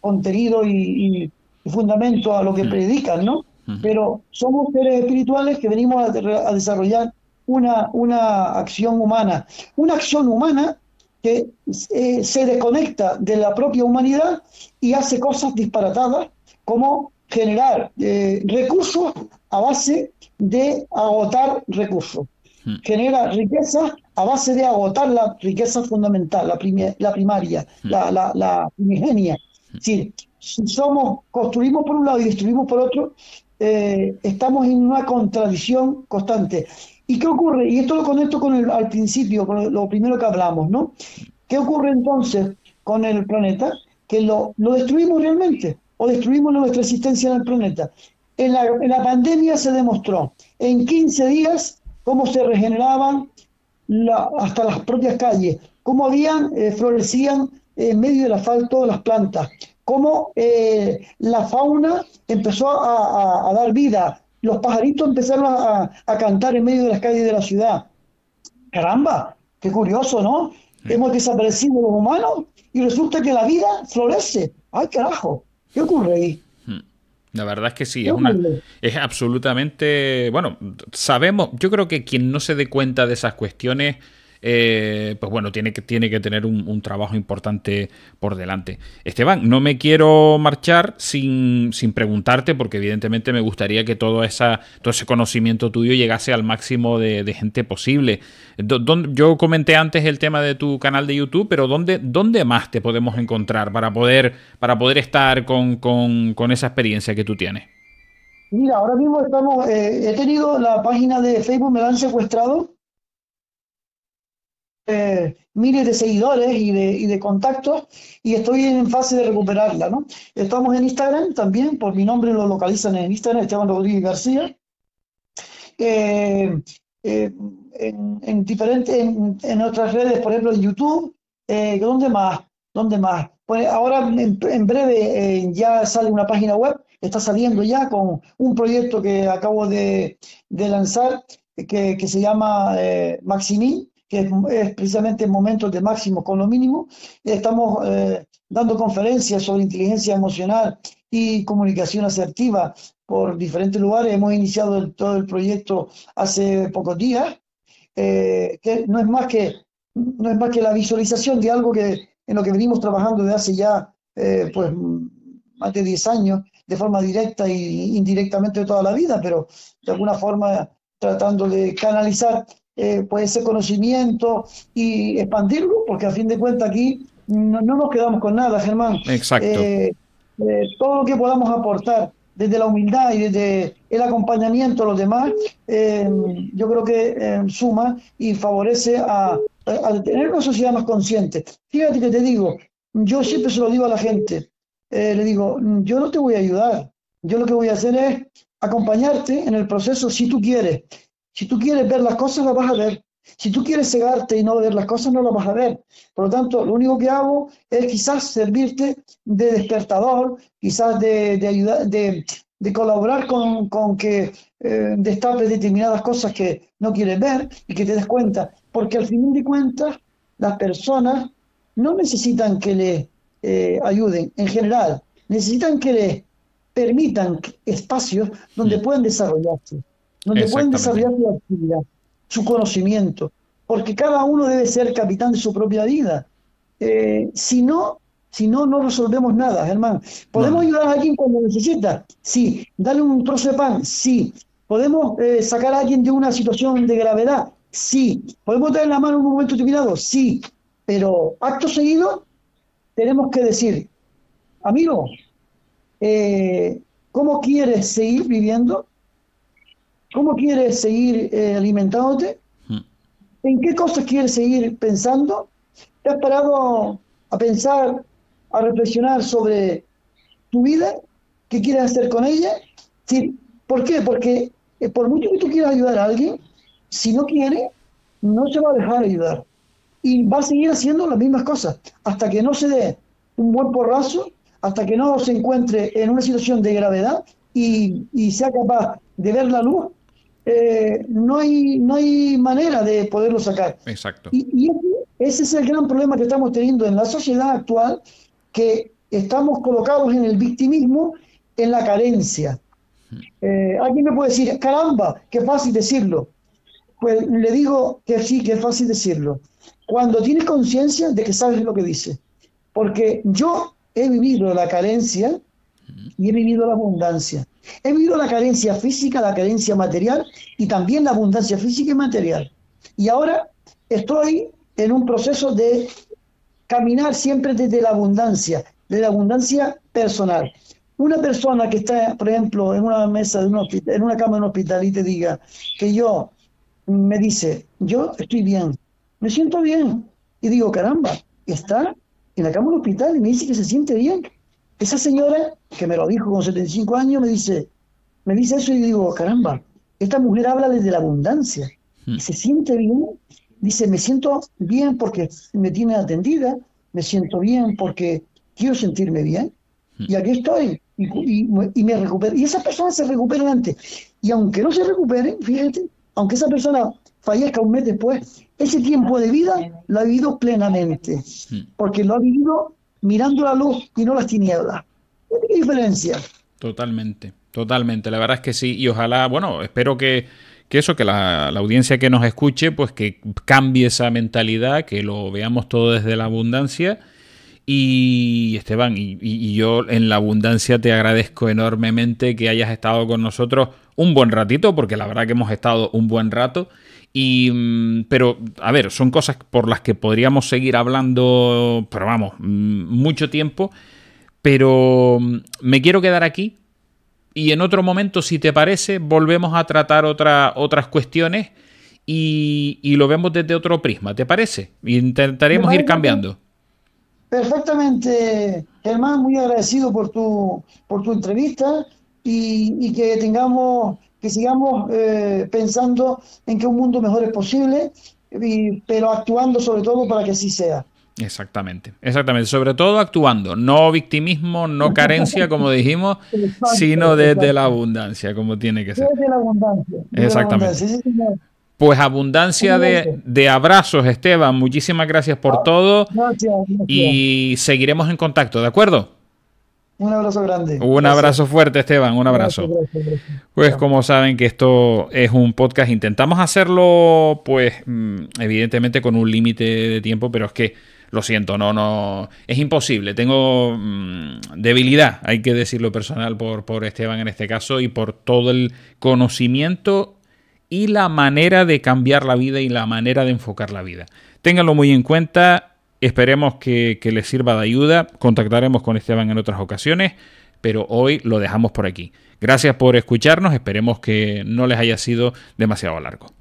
contenido y fundamento a lo que predican, ¿no? Pero somos seres espirituales que venimos a desarrollar una acción humana que se desconecta de la propia humanidad y hace cosas disparatadas como generar recursos a base de agotar recursos. Genera riqueza a base de agotar la riqueza fundamental, la primaria, la primigenia. Es decir, si construimos por un lado y destruimos por otro, estamos en una contradicción constante. ¿Y qué ocurre? Y esto lo conecto al principio, con lo primero que hablamos, ¿no? ¿Qué ocurre entonces con el planeta? Que lo destruimos realmente, o destruimos nuestra existencia en el planeta. En la pandemia se demostró en 15 días cómo se regeneraban hasta las propias calles, cómo florecían en medio del asfalto las plantas, cómo la fauna empezó a dar vida, los pajaritos empezaron a cantar en medio de las calles de la ciudad. Caramba, qué curioso, ¿no? Hemos desaparecido los humanos y resulta que la vida florece. ¡Ay, carajo! ¿Qué ocurre ahí? La verdad es que sí, es absolutamente, bueno, sabemos, yo creo que quien no se dé cuenta de esas cuestiones, pues bueno, tiene que tener un trabajo importante por delante. Esteban, no me quiero marchar sin preguntarte, porque evidentemente me gustaría que todo ese conocimiento tuyo llegase al máximo de gente posible. Yo comenté antes el tema de tu canal de YouTube, pero ¿dónde más te podemos encontrar para poder estar con esa experiencia que tú tienes? Mira, ahora mismo he tenido la página de Facebook, me la han secuestrado. Miles de seguidores y de contactos, y estoy en fase de recuperarla, ¿no? Estamos en Instagram también, por mi nombre lo localizan en Instagram, Esteban Rodríguez García. En otras redes, por ejemplo en YouTube. ¿Dónde más? Pues ahora en breve ya sale una página web, está saliendo ya con un proyecto que acabo de lanzar, que se llama Maximin, que es precisamente momentos de máximo con lo mínimo. Estamos dando conferencias sobre inteligencia emocional y comunicación asertiva por diferentes lugares. Hemos iniciado todo el proyecto hace pocos días, que no es más que la visualización de algo en lo que venimos trabajando desde hace ya pues más de 10 años, de forma directa e indirectamente de toda la vida, pero de alguna forma tratando de canalizar pues ese conocimiento y expandirlo, porque a fin de cuentas aquí no nos quedamos con nada, Germán. Exacto. Todo lo que podamos aportar desde la humildad y desde el acompañamiento a los demás, yo creo que suma y favorece a tener una sociedad más consciente. Fíjate que te digo, yo siempre se lo digo a la gente, le digo, yo no te voy a ayudar, yo lo que voy a hacer es acompañarte en el proceso si tú quieres. Si tú quieres ver las cosas, las vas a ver. Si tú quieres cegarte y no ver las cosas, no las vas a ver. Por lo tanto, lo único que hago es quizás servirte de despertador, quizás de ayudar, de colaborar con que destapes determinadas cosas que no quieres ver y que te des cuenta. Porque al fin de cuentas, las personas no necesitan que les ayuden en general, necesitan que les permitan espacios donde puedan desarrollarse, donde pueden Exactamente. desarrollar su actividad, su conocimiento, porque cada uno debe ser capitán de su propia vida. Si no resolvemos nada, Germán. No, ¿Podemos no. ayudar a alguien cuando necesita? Sí. ¿Darle un trozo de pan? Sí. ¿Podemos sacar a alguien de una situación de gravedad? Sí. ¿Podemos darle la mano en un momento determinado? Sí. Pero acto seguido tenemos que decir, amigo, ¿cómo quieres seguir viviendo? ¿Cómo quieres seguir alimentándote? ¿En qué cosas quieres seguir pensando? ¿Te has parado a pensar, a reflexionar sobre tu vida? ¿Qué quieres hacer con ella? Sí. ¿Por qué? Porque por mucho que tú quieras ayudar a alguien, si no quiere, no se va a dejar ayudar. Y va a seguir haciendo las mismas cosas hasta que no se dé un buen porrazo, hasta que no se encuentre en una situación de gravedad y sea capaz de ver la luz. No hay manera de poderlo sacar. Exacto. Y ese es el gran problema que estamos teniendo en la sociedad actual, que estamos colocados en el victimismo, en la carencia. Alguien me puede decir, caramba, qué fácil decirlo. Pues le digo que sí, que es fácil decirlo. Cuando tienes conciencia de que sabes lo que dices. Porque yo he vivido la carencia y he vivido la abundancia. He vivido la carencia física, la carencia material y también la abundancia física y material. Y ahora estoy en un proceso de caminar siempre desde la abundancia personal. Una persona que está, por ejemplo, en una mesa de un hospital, en una cama de un hospital y te diga que me dice, yo estoy bien, me siento bien. Y digo, caramba, está en la cama de un hospital y me dice que se siente bien. Esa señora, que me lo dijo con 75 años, me dice eso y digo, caramba, esta mujer habla desde la abundancia y se siente bien. Dice, me siento bien porque me tiene atendida, me siento bien porque quiero sentirme bien y aquí estoy y me recupero. Y esas personas se recuperan antes. Y aunque no se recuperen, fíjate, aunque esa persona fallezca un mes después, ese tiempo de vida lo ha vivido plenamente, porque lo ha vivido mirando la luz y no las tinieblas. ¿Qué diferencia? Totalmente, totalmente. La verdad es que sí. Y ojalá, bueno, espero que la audiencia que nos escuche, pues que cambie esa mentalidad, que lo veamos todo desde la abundancia. Y Esteban, y yo en la abundancia te agradezco enormemente que hayas estado con nosotros un buen ratito, porque la verdad que hemos estado un buen rato. Pero, a ver, son cosas por las que podríamos seguir hablando, pero vamos, mucho tiempo. Pero me quiero quedar aquí y en otro momento, si te parece, volvemos a tratar otras cuestiones y lo vemos desde otro prisma, ¿te parece? Me Intentaremos ir parece cambiando. perfectamente, Germán, muy agradecido por tu entrevista y que sigamos pensando en que un mundo mejor es posible, pero actuando sobre todo para que así sea. Exactamente, exactamente. Sobre todo actuando, no victimismo, no carencia, como dijimos, Exacto, sino desde la exacto. abundancia, como tiene que ser. Desde la abundancia, desde la Exactamente. abundancia. Sí, señor. Pues abundancia de abrazos, Esteban. Muchísimas gracias por todo. Gracias. Y seguiremos en contacto, ¿de acuerdo? Un abrazo grande. Un abrazo fuerte, Esteban. Un abrazo. Gracias. Pues como saben que esto es un podcast, intentamos hacerlo, pues evidentemente con un límite de tiempo, pero es que lo siento, no, es imposible. Tengo debilidad, hay que decirlo personal, por Esteban en este caso y por todo el conocimiento y la manera de cambiar la vida y la manera de enfocar la vida. Ténganlo muy en cuenta, esperemos que les sirva de ayuda, contactaremos con Esteban en otras ocasiones, pero hoy lo dejamos por aquí. Gracias por escucharnos, esperemos que no les haya sido demasiado largo.